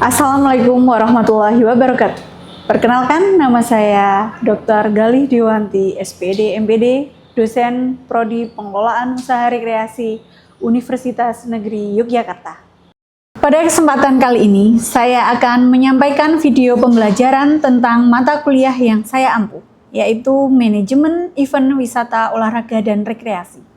Assalamualaikum warahmatullahi wabarakatuh. Perkenalkan, nama saya Dr. Galih Dewanti, SPD MPD, dosen Prodi Pengelolaan Usaha Rekreasi Universitas Negeri Yogyakarta. Pada kesempatan kali ini, saya akan menyampaikan video pembelajaran tentang mata kuliah yang saya ampuh, yaitu Manajemen Event Wisata Olahraga dan Rekreasi.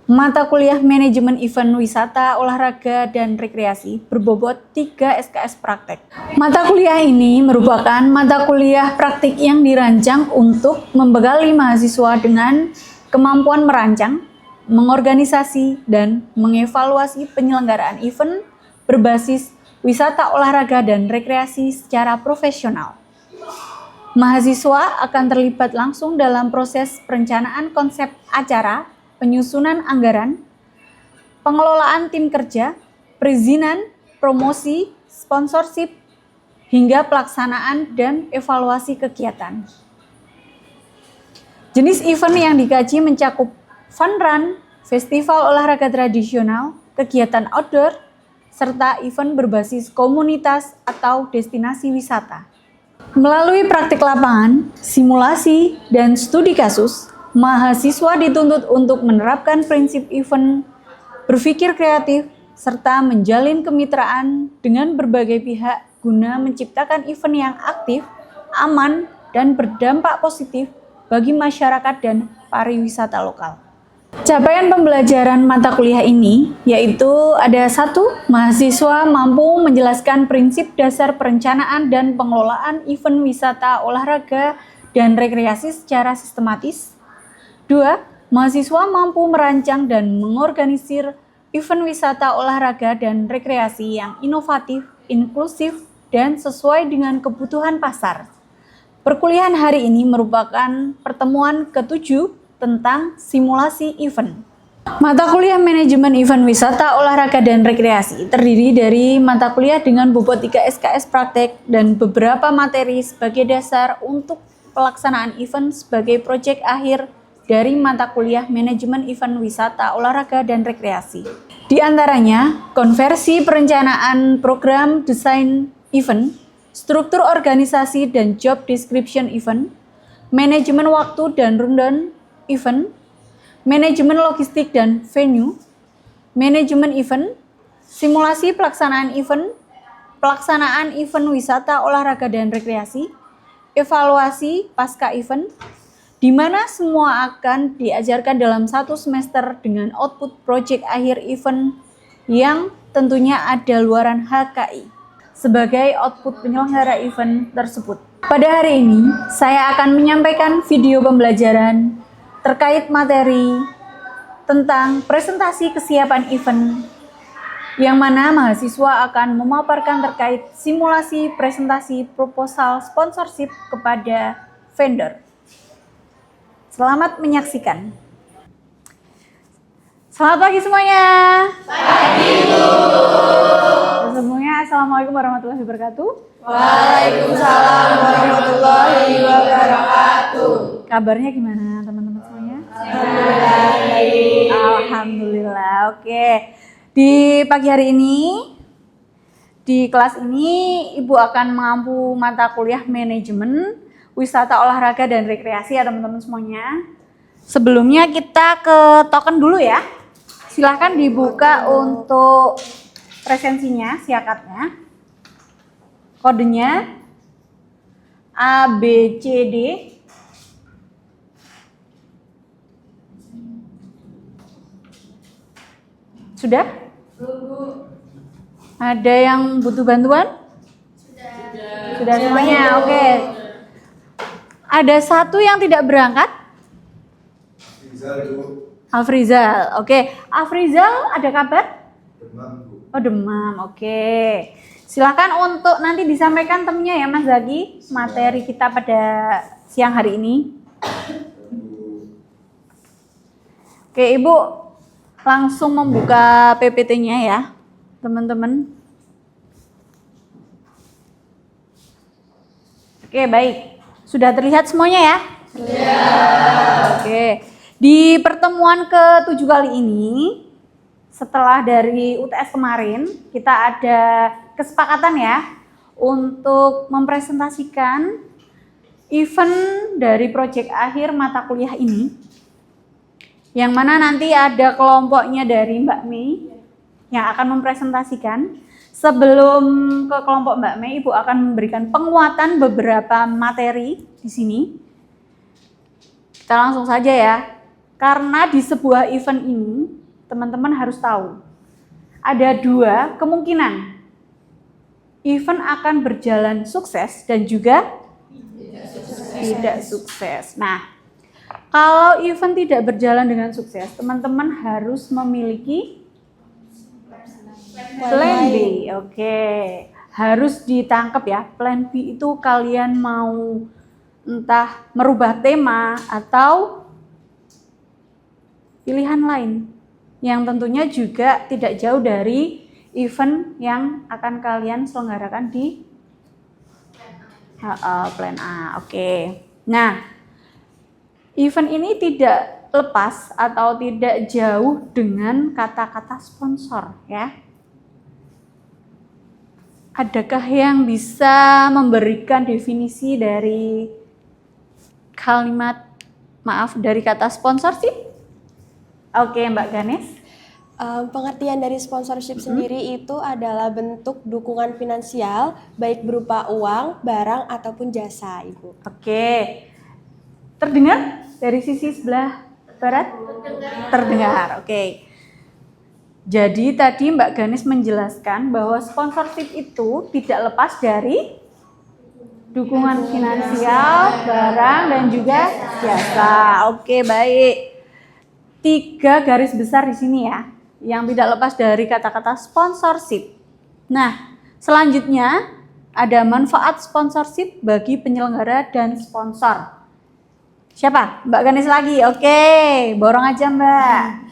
Mata kuliah Manajemen Event Wisata, Olahraga, dan Rekreasi berbobot 3 SKS praktek. Mata kuliah ini merupakan mata kuliah praktik yang dirancang untuk membekali mahasiswa dengan kemampuan merancang, mengorganisasi, dan mengevaluasi penyelenggaraan event berbasis wisata olahraga dan rekreasi secara profesional. Mahasiswa akan terlibat langsung dalam proses perencanaan konsep acara, penyusunan anggaran, pengelolaan tim kerja, perizinan, promosi, sponsorship, hingga pelaksanaan dan evaluasi kegiatan. Jenis event yang dikaji mencakup fun run, festival olahraga tradisional, kegiatan outdoor, serta event berbasis komunitas atau destinasi wisata. Melalui praktik lapangan, simulasi, dan studi kasus, mahasiswa dituntut untuk menerapkan prinsip event, berpikir kreatif, serta menjalin kemitraan dengan berbagai pihak guna menciptakan event yang aktif, aman, dan berdampak positif bagi masyarakat dan pariwisata lokal. Capaian pembelajaran mata kuliah ini yaitu ada 1. Mahasiswa mampu menjelaskan prinsip dasar perencanaan dan pengelolaan event wisata olahraga dan rekreasi secara sistematis. 2. Mahasiswa mampu merancang dan mengorganisir event wisata olahraga dan rekreasi yang inovatif, inklusif, dan sesuai dengan kebutuhan pasar. Perkuliahan hari ini merupakan pertemuan ke-7 tentang simulasi event. Mata kuliah Manajemen Event Wisata, Olahraga, dan Rekreasi terdiri dari mata kuliah dengan bobot 3 SKS praktek dan beberapa materi sebagai dasar untuk pelaksanaan event sebagai proyek akhir dari mata kuliah Manajemen Event Wisata, Olahraga, dan Rekreasi. Di antaranya, konversi perencanaan program desain event, struktur organisasi dan job description event, manajemen waktu dan rundown event, manajemen logistik dan venue, manajemen event, simulasi pelaksanaan event wisata, olahraga, dan rekreasi, evaluasi pasca event, di mana semua akan diajarkan dalam 1 semester dengan output proyek akhir event yang tentunya ada luaran HKI sebagai output penyelenggara event tersebut. Pada hari ini, saya akan menyampaikan video pembelajaran terkait materi tentang presentasi kesiapan event, yang mana mahasiswa akan memaparkan terkait simulasi presentasi proposal sponsorship kepada vendor. Selamat menyaksikan. Selamat pagi semuanya. Pagi, Bu. Semuanya, Assalamualaikum warahmatullahi wabarakatuh. Waalaikumsalam warahmatullahi wabarakatuh. Kabarnya gimana teman-teman semuanya? Alhamdulillah. Alhamdulillah. Oke. Di pagi hari ini, di kelas ini Ibu akan mengampu mata kuliah Manajemen Wisata, Olahraga, dan Rekreasi ya teman-teman semuanya. Sebelumnya kita ke token dulu ya. Silahkan dibuka untuk presensinya, siakatnya. Kodenya ABCD. Sudah? Ada yang butuh bantuan? Sudah semuanya, oke. Ada 1 yang tidak berangkat? Afrizal, oke. Afrizal ada kabar? Demam, Bu. Oh, demam, oke. Silakan untuk nanti disampaikan temennya ya Mas Zaki, materi kita pada siang hari ini. Oke, Ibu langsung membuka PPT-nya ya, teman-teman. Oke, baik. Sudah terlihat semuanya ya? Sudah. Oke. Di pertemuan ke-7 kali ini, setelah dari UTS kemarin, kita ada kesepakatan ya untuk mempresentasikan event dari proyek akhir mata kuliah ini, yang mana nanti ada kelompoknya dari Mbak Mei yang akan mempresentasikan. Sebelum ke kelompok Mbak Mei, Ibu akan memberikan penguatan beberapa materi di sini. Kita langsung saja ya. Karena di sebuah event ini, teman-teman harus tahu, ada dua kemungkinan. Event akan berjalan sukses dan juga tidak sukses. Nah, kalau event tidak berjalan dengan sukses, teman-teman harus memiliki plan B. Oke. Harus ditangkap ya. Plan B itu kalian mau entah merubah tema atau pilihan lain yang tentunya juga tidak jauh dari event yang akan kalian selenggarakan di plan A. Oke. Nah, event ini tidak lepas atau tidak jauh dengan kata-kata sponsor ya. Adakah yang bisa memberikan definisi dari dari kata sponsorship? Oke, Mbak Ganes. Pengertian dari sponsorship sendiri itu adalah bentuk dukungan finansial baik berupa uang, barang ataupun jasa, Ibu. Oke. Terdengar dari sisi sebelah barat? Terdengar. Oke. Jadi tadi Mbak Ganes menjelaskan bahwa sponsorship itu tidak lepas dari dukungan finansial, barang, dan juga jasa. Oke, baik. 3 garis besar di sini ya, yang tidak lepas dari kata-kata sponsorship. Nah, selanjutnya ada manfaat sponsorship bagi penyelenggara dan sponsor. Siapa? Mbak Ganes lagi. Oke, borong aja Mbak.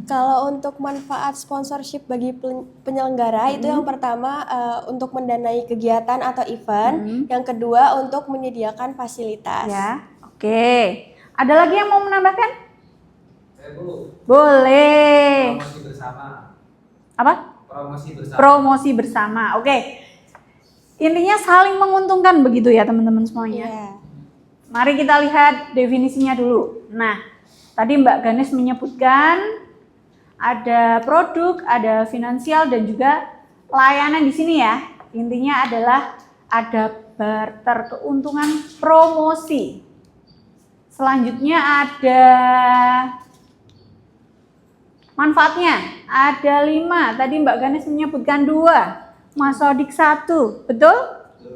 Kalau untuk manfaat sponsorship bagi penyelenggara itu yang pertama untuk mendanai kegiatan atau event, yang kedua untuk menyediakan fasilitas. Ya, oke. Ada lagi yang mau menambahkan? Bu. Boleh. Promosi bersama. Apa? Promosi bersama. Promosi bersama. Oke. Intinya saling menguntungkan begitu ya teman-teman semuanya. Iya. Mari kita lihat definisinya dulu. Nah, tadi Mbak Ganes menyebutkan ada produk, ada finansial dan juga layanan di sini ya. Intinya adalah ada barter keuntungan promosi. Selanjutnya ada manfaatnya. Ada 5. Tadi Mbak Ganes menyebutkan 2. Mas Sodik 1. Betul?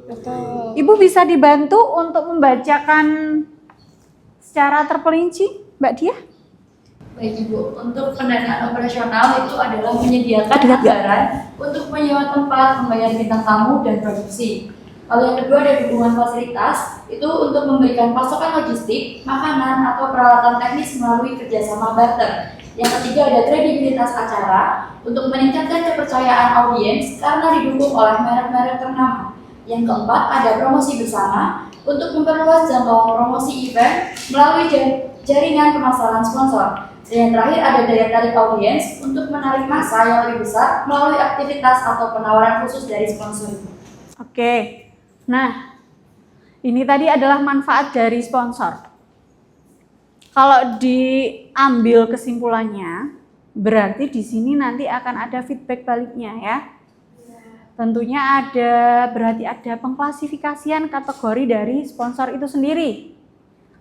Betul. Ibu bisa dibantu untuk membacakan secara terperinci, Mbak Dia? Baik Ibu, untuk pendanaan operasional itu adalah menyediakan anggaran untuk menyewa tempat, membayar bintang tamu, dan produksi. Lalu yang kedua ada dukungan fasilitas, itu untuk memberikan pasokan logistik, makanan, atau peralatan teknis melalui kerjasama barter. Yang ketiga ada kredibilitas acara, untuk meningkatkan kepercayaan audiens karena didukung oleh merek-merek ternama. Yang keempat ada promosi bersama, untuk memperluas jangkauan promosi event melalui jaringan pemasaran sponsor. Dan yang terakhir ada daya tarik audiens untuk menarik massa yang lebih besar melalui aktivitas atau penawaran khusus dari sponsor. Oke. Nah, ini tadi adalah manfaat dari sponsor. Kalau diambil kesimpulannya, berarti di sini nanti akan ada feedback baliknya ya. Tentunya berarti ada pengklasifikasian kategori dari sponsor itu sendiri.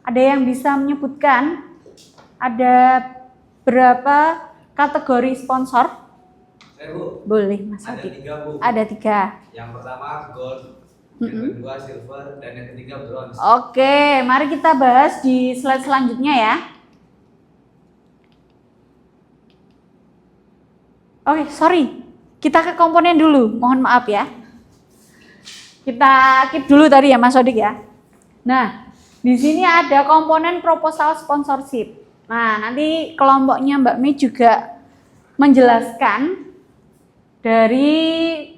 Ada yang bisa menyebutkan ada berapa kategori sponsor? Bu. Boleh Mas Ada Adi. 3 Bu. Ada 3. Yang pertama gold, yang kedua silver, dan yang ketiga bronze. Oke, mari kita bahas di slide selanjutnya ya. Oke, sorry. Kita ke komponen dulu. Mohon maaf ya. Kita keep dulu tadi ya Mas Sodik ya. Nah, di sini ada komponen proposal sponsorship. Nah, nanti kelompoknya Mbak Mei juga menjelaskan dari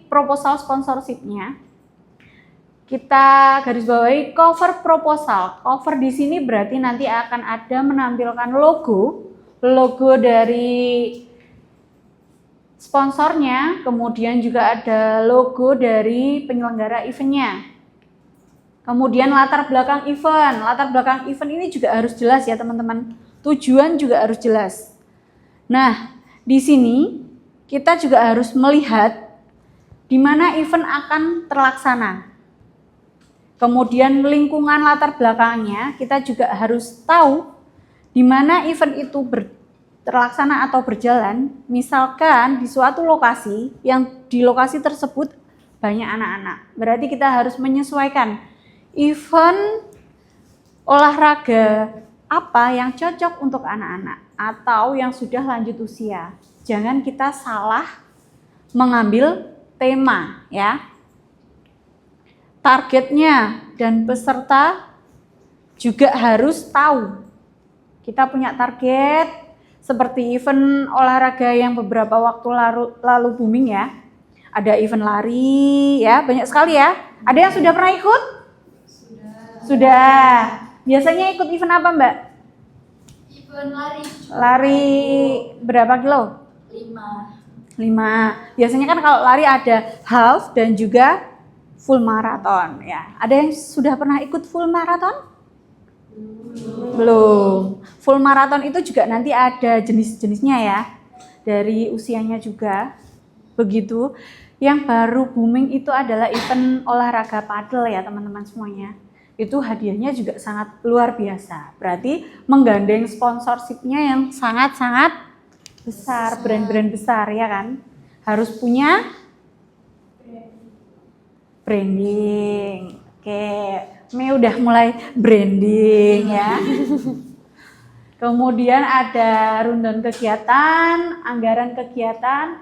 proposal sponsorshipnya. Kita garis bawahi cover proposal. Cover di sini berarti nanti akan ada menampilkan logo dari sponsornya, kemudian juga ada logo dari penyelenggara eventnya. Kemudian latar belakang event. Latar belakang event ini juga harus jelas ya teman-teman. Tujuan juga harus jelas. Nah, di sini kita juga harus melihat di mana event akan terlaksana. Kemudian lingkungan latar belakangnya kita juga harus tahu di mana event itu terlaksana atau berjalan. Misalkan di suatu lokasi yang di lokasi tersebut banyak anak-anak. Berarti kita harus menyesuaikan event olahraga apa yang cocok untuk anak-anak atau yang sudah lanjut usia. Jangan kita salah mengambil tema ya. Targetnya dan peserta juga harus tahu. Kita punya target seperti event olahraga yang beberapa waktu lalu booming ya. Ada event lari ya, banyak sekali ya. Ada yang sudah pernah ikut? Sudah. Biasanya ikut event apa, Mbak? Event lari. Lari berapa kilo? 5. Biasanya kan kalau lari ada half dan juga full marathon ya. Ada yang sudah pernah ikut full marathon? Belum. Full marathon itu juga nanti ada jenis-jenisnya ya. Dari usianya juga. Begitu. Yang baru booming itu adalah event olahraga padel ya teman-teman semuanya. Itu hadiahnya juga sangat luar biasa. Berarti menggandeng sponsorshipnya yang sangat-sangat besar, brand-brand besar ya kan. Harus punya branding. Oke, Mei udah mulai branding ya. Kemudian ada rundown kegiatan, anggaran kegiatan,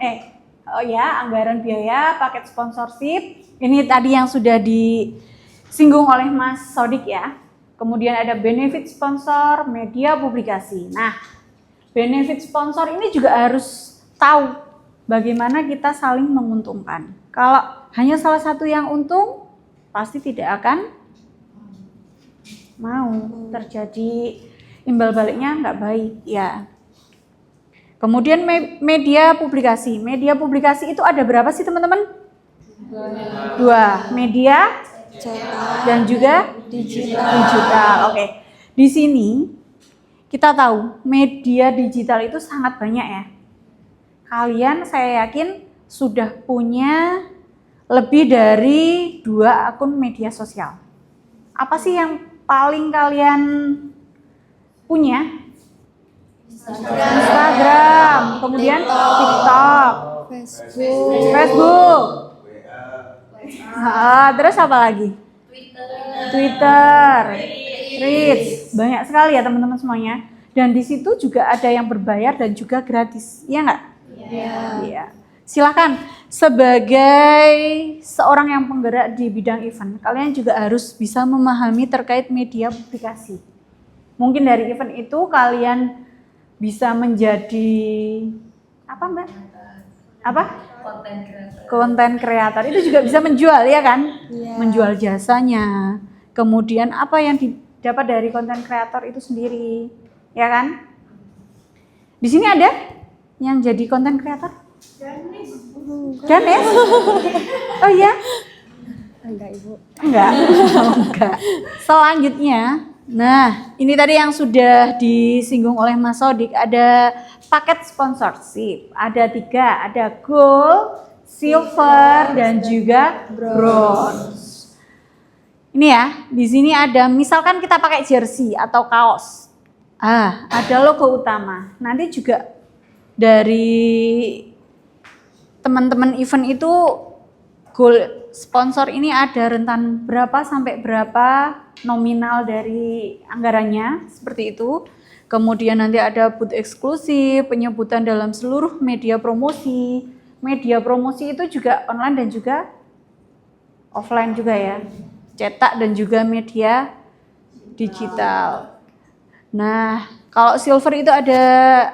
anggaran biaya, paket sponsorship. Ini tadi yang sudah disinggung oleh Mas Sodik ya. Kemudian ada benefit sponsor, media publikasi. Nah, benefit sponsor ini juga harus tahu bagaimana kita saling menguntungkan. Kalau hanya salah satu yang untung, pasti tidak akan mau terjadi imbal baliknya nggak baik ya. Kemudian media publikasi. Media publikasi itu ada berapa sih teman-teman? 2. Media Cetak dan juga digital. Oke. Di sini kita tahu media digital itu sangat banyak ya. Kalian saya yakin sudah punya lebih dari 2 akun media sosial. Apa sih yang paling kalian punya? Instagram, kemudian TikTok, Facebook. Terus apa lagi? Twitter, Threads, banyak sekali ya teman-teman semuanya. Dan di situ juga ada yang berbayar dan juga gratis, iya nggak? Iya. Silakan, sebagai seorang yang penggerak di bidang event, kalian juga harus bisa memahami terkait media publikasi. Mungkin dari event itu kalian bisa menjadi apa Mbak? Apa? Konten kreator. Itu juga bisa menjual ya kan? Iya. Menjual jasanya. Kemudian apa yang didapat dari konten kreator itu sendiri, ya kan? Di sini ada yang jadi konten kreator? Ganes? Oh iya? Enggak, Ibu. Enggak. Enggak. Selanjutnya, nah ini tadi yang sudah disinggung oleh Mas Sodik, ada paket sponsorship. Ada 3, ada gold, silver, dan juga bronze. Ini ya, di sini ada misalkan kita pakai jersey atau kaos. Ada logo utama. Nanti juga dari teman-teman event itu goal sponsor ini ada rentan berapa sampai berapa nominal dari anggarannya, seperti itu. Kemudian nanti ada booth eksklusif, penyebutan dalam seluruh media promosi. Media promosi itu juga online dan juga offline juga ya. Cetak dan juga media digital. Nah, kalau silver itu ada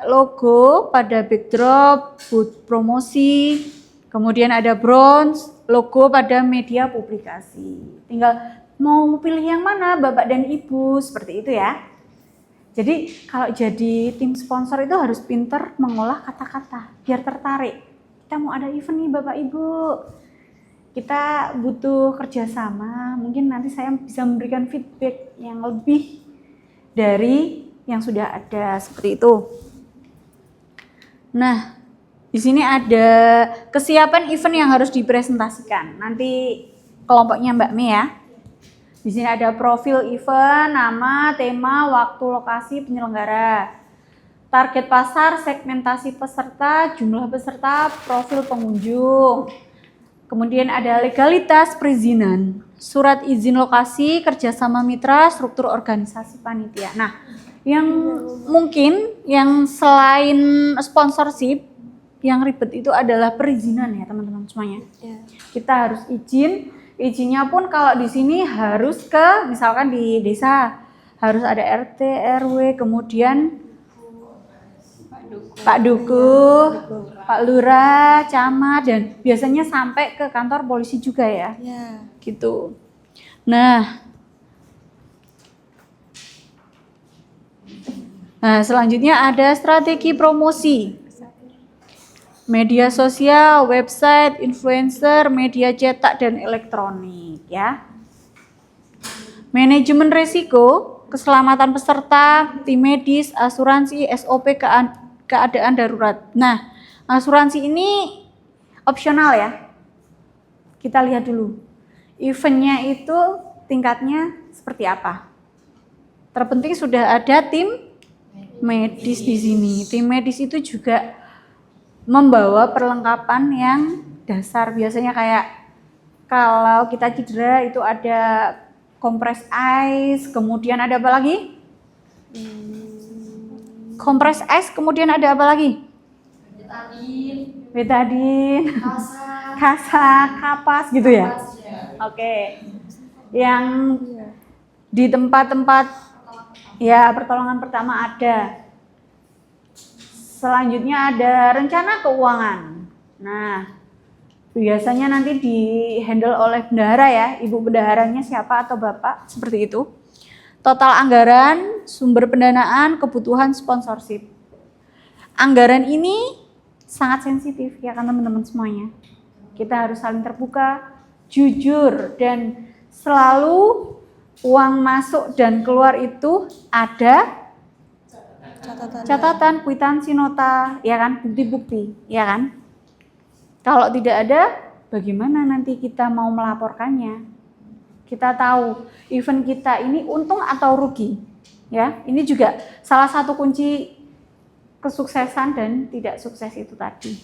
logo pada backdrop, booth promosi, kemudian ada bronze, logo pada media publikasi. Tinggal mau pilih yang mana Bapak dan Ibu, seperti itu ya. Jadi kalau jadi tim sponsor itu harus pinter mengolah kata-kata biar tertarik. kita mau ada event nih Bapak Ibu. Kita butuh kerjasama, mungkin nanti saya bisa memberikan feedback yang lebih dari yang sudah ada, seperti itu. Nah, di sini ada kesiapan event yang harus dipresentasikan. Nanti kelompoknya Mbak Mei ya. Di sini ada profil event, nama, tema, waktu, lokasi, penyelenggara, target pasar, segmentasi peserta, jumlah peserta, profil pengunjung. Kemudian ada legalitas perizinan, surat izin lokasi, kerjasama mitra, struktur organisasi panitia. Nah, yang mungkin yang selain sponsorship, yang ribet itu adalah perizinan ya teman-teman semuanya. Kita harus izin, izinnya pun kalau di sini harus ke, misalkan di desa, harus ada RT, RW, kemudian Pak Duku, Pak Lurah, Camat, dan biasanya sampai ke kantor polisi juga ya. Gitu. Nah, selanjutnya ada strategi promosi. Media sosial, website, influencer, media cetak dan elektronik ya. Manajemen risiko, keselamatan peserta, tim medis, asuransi, SOP keadaan darurat. Nah, asuransi ini opsional ya. Kita lihat dulu. Eventnya itu tingkatnya seperti apa. Terpenting sudah ada tim medis di sini. Tim medis itu juga membawa perlengkapan yang dasar. Biasanya kayak kalau kita cedera itu ada kompres ice, kemudian ada apa lagi? Kompres ice, kemudian ada apa lagi? Betadine, kasak, kapas gitu ya? Oke. Yang di tempat-tempat ya pertolongan pertama ada. Selanjutnya ada rencana keuangan. Nah, biasanya nanti di-handle oleh bendahara ya, ibu bendaharanya siapa atau bapak, seperti itu. Total anggaran, sumber pendanaan, kebutuhan sponsorship. Anggaran ini sangat sensitif ya kan teman-teman semuanya. Kita harus saling terbuka, jujur, dan selalu uang masuk dan keluar itu ada catatan, kwitansi, nota, ya kan, bukti-bukti, ya kan. Kalau tidak ada, bagaimana nanti kita mau melaporkannya? Kita tahu event kita ini untung atau rugi, ya. Ini juga salah satu kunci kesuksesan dan tidak sukses itu tadi.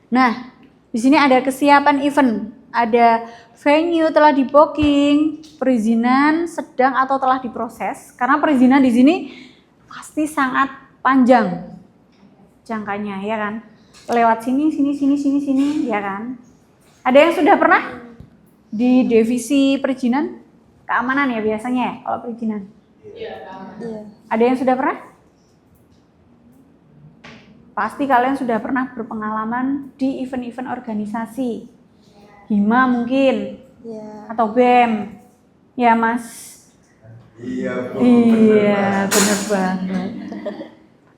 Nah, di sini ada kesiapan event, ada venue telah di booking, perizinan sedang atau telah diproses. Karena perizinan di sini pasti sangat panjang jangkanya, ya kan? Lewat sini, ya kan? Ada yang sudah pernah di divisi perizinan? Keamanan ya biasanya ya, kalau perizinan? Iya. Ada yang sudah pernah? Pasti kalian sudah pernah berpengalaman di event-event organisasi. Hima mungkin, atau BEM. Ya Mas? Iya, bener banget.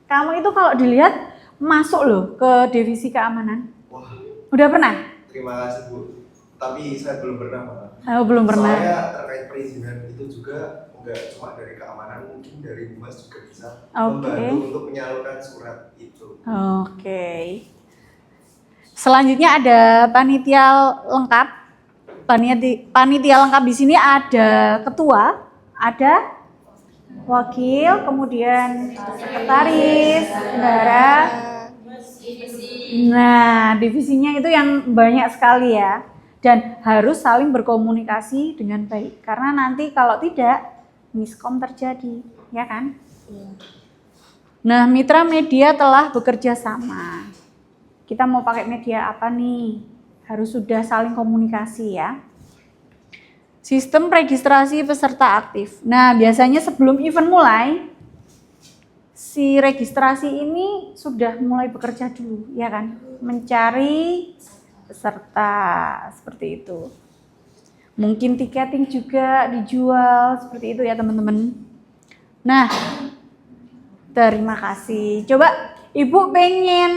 Kamu itu kalau dilihat masuk loh ke divisi keamanan. Wah. Udah pernah? Terima kasih Bu. Tapi saya belum pernah Pak. Oh, belum pernah. Soalnya terkait perizinan itu juga enggak cuma dari keamanan, mungkin dari Humas juga bisa membantu untuk menyalurkan surat itu. Oke. Selanjutnya ada panitia lengkap. Panitia lengkap di sini ada ketua, ada wakil, kemudian sekretaris, bendahara. Nah, divisinya itu yang banyak sekali ya. Dan harus saling berkomunikasi dengan baik. Karena nanti kalau tidak, miskom terjadi, ya kan? Nah, mitra media telah bekerja sama. Kita mau pakai media apa nih? Harus sudah saling komunikasi ya. Sistem registrasi peserta aktif. Nah, biasanya sebelum event mulai, si registrasi ini sudah mulai bekerja dulu, ya kan? Mencari peserta, seperti itu. Mungkin tiketing juga dijual, seperti itu ya teman-teman. Nah, terima kasih. Coba Ibu pengen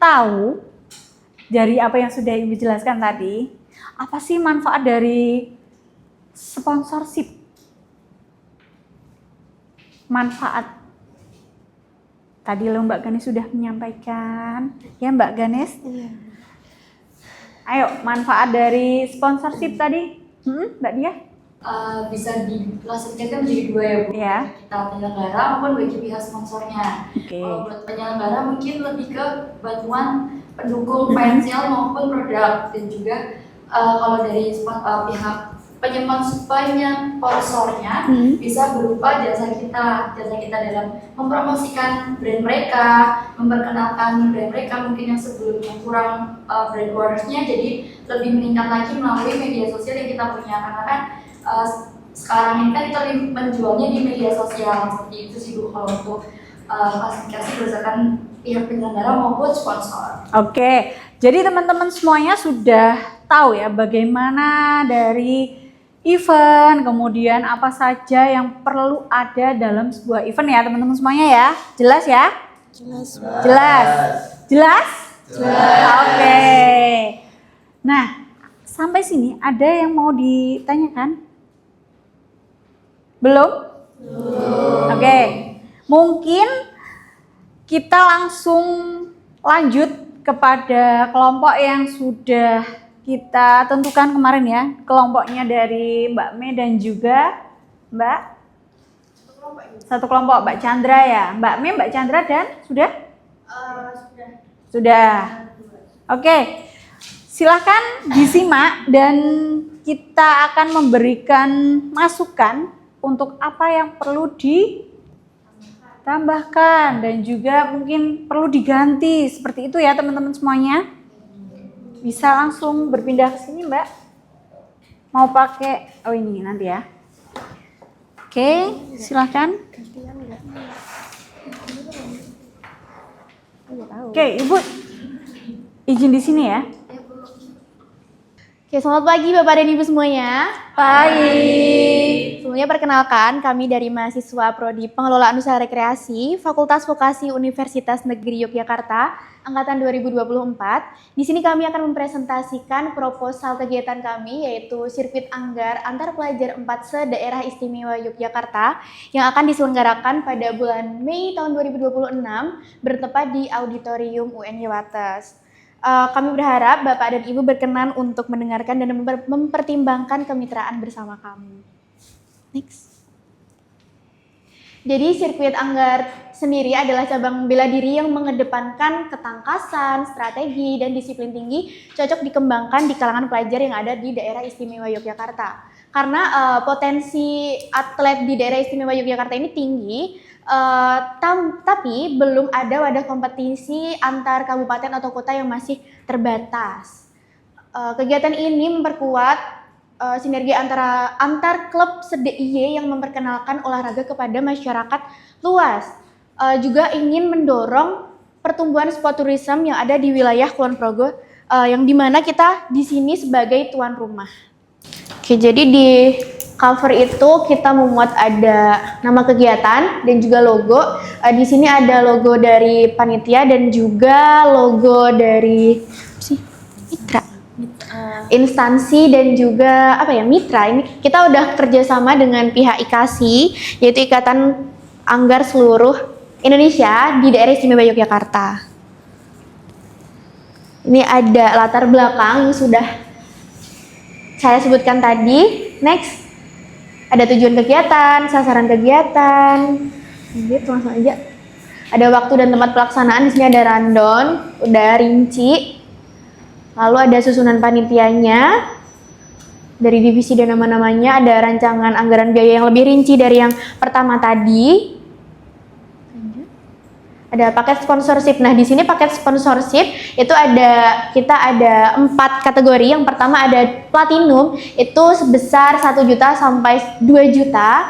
tahu dari apa yang sudah Ibu jelaskan tadi, apa sih manfaat dari sponsorship? Manfaat. Tadi lo Mbak Ganes sudah menyampaikan, ya Mbak Ganes? Iya. Ayo, manfaat dari sponsorship tadi, Mbak Dia? Bisa diklasifikasikan menjadi dua ya Bu, Ya. kita penyelenggara maupun bagi pihak sponsornya. Oke. Kalau buat penyelenggara mungkin lebih ke bantuan pendukung finansial maupun produk, dan juga kalau dari pihak sponsornya bisa berupa jasa kita dalam mempromosikan brand mereka, memperkenalkan brand mereka mungkin yang sebelumnya kurang brand awareness-nya, jadi lebih meningkat lagi melalui media sosial yang kita punya, karena kan sekarang ini kan kita menjualnya di media sosial. Seperti itu sih Bu kalau untuk klasifikasi berdasarkan pihak penyelenggara maupun sponsor. Oke, jadi teman-teman semuanya sudah tahu ya bagaimana dari event, kemudian apa saja yang perlu ada dalam sebuah event ya teman-teman semuanya ya. Jelas ya? Jelas. Jelas? Jelas? Oke. Nah, sampai sini ada yang mau ditanyakan? Belum? Oke. Mungkin kita langsung lanjut kepada kelompok yang sudah kita tentukan kemarin ya. Kelompoknya dari Mbak Mei dan juga Mbak satu kelompok Mbak Chandra ya. Mbak Mei, Mbak Chandra dan sudah? Sudah. Oke. Silakan disimak dan kita akan memberikan masukan untuk apa yang perlu ditambahkan dan juga mungkin perlu diganti. Seperti itu ya teman-teman semuanya. Bisa langsung berpindah ke sini Mbak. Mau pakai, oh ini nanti ya. Oke, silakan. Oke, Ibu izin di sini ya. Oke, selamat pagi Bapak dan Ibu semuanya. Pagi. Sebelumnya perkenalkan, kami dari mahasiswa Prodi Pengelolaan Usaha Rekreasi, Fakultas Vokasi Universitas Negeri Yogyakarta, angkatan 2024. Di sini kami akan mempresentasikan proposal kegiatan kami, yaitu sirkuit anggar antar pelajar 4 se-Daerah Istimewa Yogyakarta yang akan diselenggarakan pada bulan Mei tahun 2026, bertepat di Auditorium UNY Wates. Kami berharap Bapak dan Ibu berkenan untuk mendengarkan dan mempertimbangkan kemitraan bersama kami. Next. Jadi sirkuit anggar sendiri adalah cabang bela diri yang mengedepankan ketangkasan, strategi, dan disiplin tinggi, cocok dikembangkan di kalangan pelajar yang ada di daerah istimewa Yogyakarta. Karena potensi atlet di daerah istimewa Yogyakarta ini tinggi, tapi belum ada wadah kompetisi antar kabupaten atau kota yang masih terbatas. Kegiatan ini memperkuat sinergi antar klub se-DIY yang memperkenalkan olahraga kepada masyarakat luas. Juga ingin mendorong pertumbuhan sport tourism yang ada di wilayah Kulon Progo, yang dimana kita di sini sebagai tuan rumah. Oke, jadi di cover itu kita memuat ada nama kegiatan dan juga logo. Di sini ada logo dari panitia dan juga logo dari mitra, instansi dan juga mitra. Ini kita udah kerjasama dengan pihak IKASI, yaitu Ikatan Anggar Seluruh Indonesia di daerah istimewa Yogyakarta. Ini ada latar belakang yang sudah saya sebutkan tadi. Next. Ada tujuan kegiatan, sasaran kegiatan, gitu langsung aja. Ada waktu dan tempat pelaksanaan, di sini ada rundown, udah rinci. Lalu ada susunan panitianya, dari divisi dan nama-namanya, ada rancangan anggaran biaya yang lebih rinci dari yang pertama tadi. Ada paket sponsorship. Nah, di sini paket sponsorship itu kita ada 4 kategori. Yang pertama ada platinum, itu sebesar 1 juta sampai 2 juta.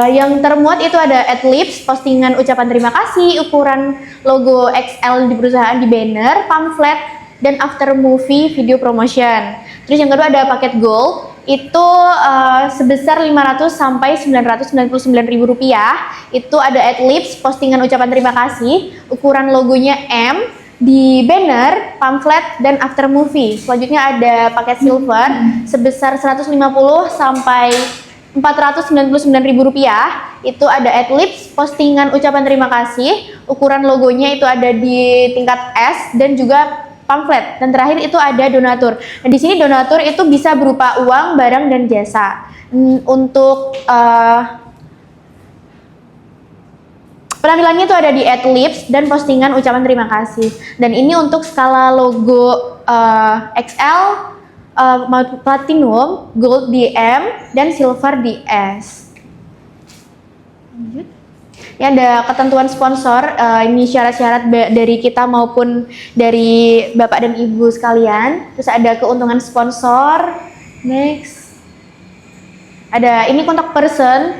Yang termuat itu ada adlibs, postingan ucapan terima kasih, ukuran logo XL di perusahaan di banner, pamflet, dan after movie video promotion. Terus yang kedua ada paket gold, itu sebesar 500 sampai 999.000 rupiah. Itu ada adlibs, postingan ucapan terima kasih, ukuran logonya M, di banner, pamflet, dan after movie. Selanjutnya ada paket silver sebesar 150 sampai Rp499.000. Itu ada adlibs, postingan ucapan terima kasih, ukuran logonya itu ada di tingkat S, dan juga pamflet. Dan terakhir itu ada donatur. Nah, di sini donatur itu bisa berupa uang, barang, dan jasa. Untuk penampilannya itu ada di adlibs dan postingan ucapan terima kasih. Dan ini untuk skala logo XL, platinum, gold di M, dan silver di S. Lanjut. Ini ada ketentuan sponsor, ini syarat-syarat dari kita maupun dari Bapak dan Ibu sekalian. Terus ada keuntungan sponsor. Next. Ada ini kontak person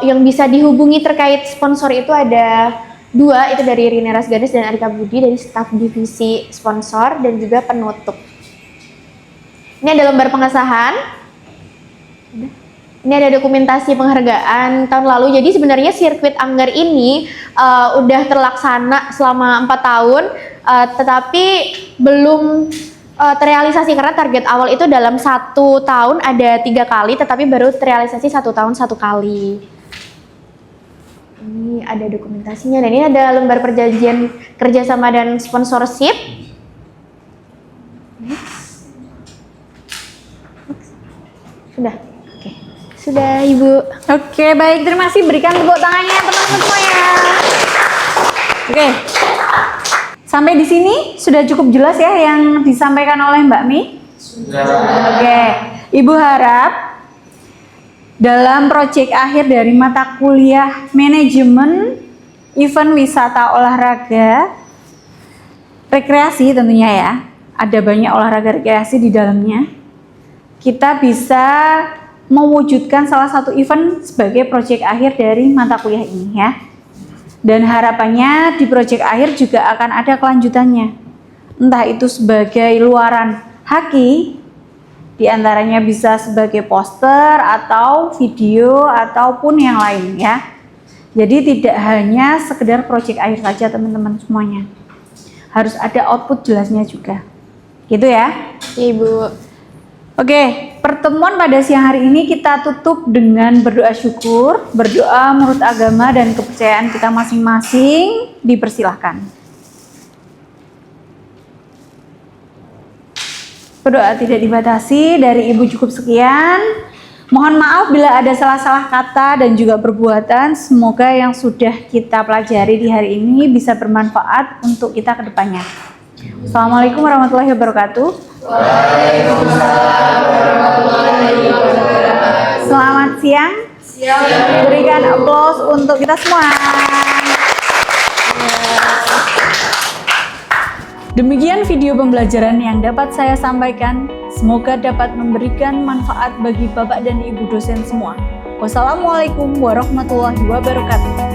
yang bisa dihubungi terkait sponsor itu ada 2, itu dari Rina Rasganis dan Arika Budi dari staf divisi sponsor dan juga penutup. Ini ada lembar pengesahan. Ini ada dokumentasi penghargaan tahun lalu. Jadi sebenarnya sirkuit Anggar ini udah terlaksana selama 4 tahun, tetapi belum terrealisasi karena target awal itu dalam 1 tahun ada 3 kali, tetapi baru terrealisasi 1 tahun 1 kali. Ini ada dokumentasinya dan ini ada lembar perjanjian kerjasama dan sponsorship. Sudah, oke, sudah Ibu. Oke, baik, terima kasih. Berikan tepuk tangannya teman-teman semuanya. Oke. Sampai di sini sudah cukup jelas ya yang disampaikan oleh Mbak Mi? Sudah. Oke, Ibu harap dalam proyek akhir dari mata kuliah manajemen event wisata olahraga rekreasi tentunya ya, ada banyak olahraga rekreasi di dalamnya. Kita bisa mewujudkan salah satu event sebagai proyek akhir dari mata kuliah ini ya. Dan harapannya di proyek akhir juga akan ada kelanjutannya. Entah itu sebagai luaran haki, diantaranya bisa sebagai poster atau video ataupun yang lain ya. Jadi tidak hanya sekedar proyek akhir saja teman-teman semuanya. Harus ada output jelasnya juga. Gitu ya. Ibu. Oke, pertemuan pada siang hari ini kita tutup dengan berdoa syukur, berdoa menurut agama dan kepercayaan kita masing-masing, dipersilahkan. Berdoa tidak dibatasi, dari Ibu cukup sekian. Mohon maaf bila ada salah-salah kata dan juga perbuatan, semoga yang sudah kita pelajari di hari ini bisa bermanfaat untuk kita ke depannya. Assalamualaikum warahmatullahi wabarakatuh. Waalaikumsalam warahmatullahi wabarakatuh. Selamat siang. Berikan aplaus untuk kita semua. Demikian video pembelajaran yang dapat saya sampaikan. Semoga dapat memberikan manfaat bagi Bapak dan Ibu dosen semua. Wassalamualaikum warahmatullahi wabarakatuh.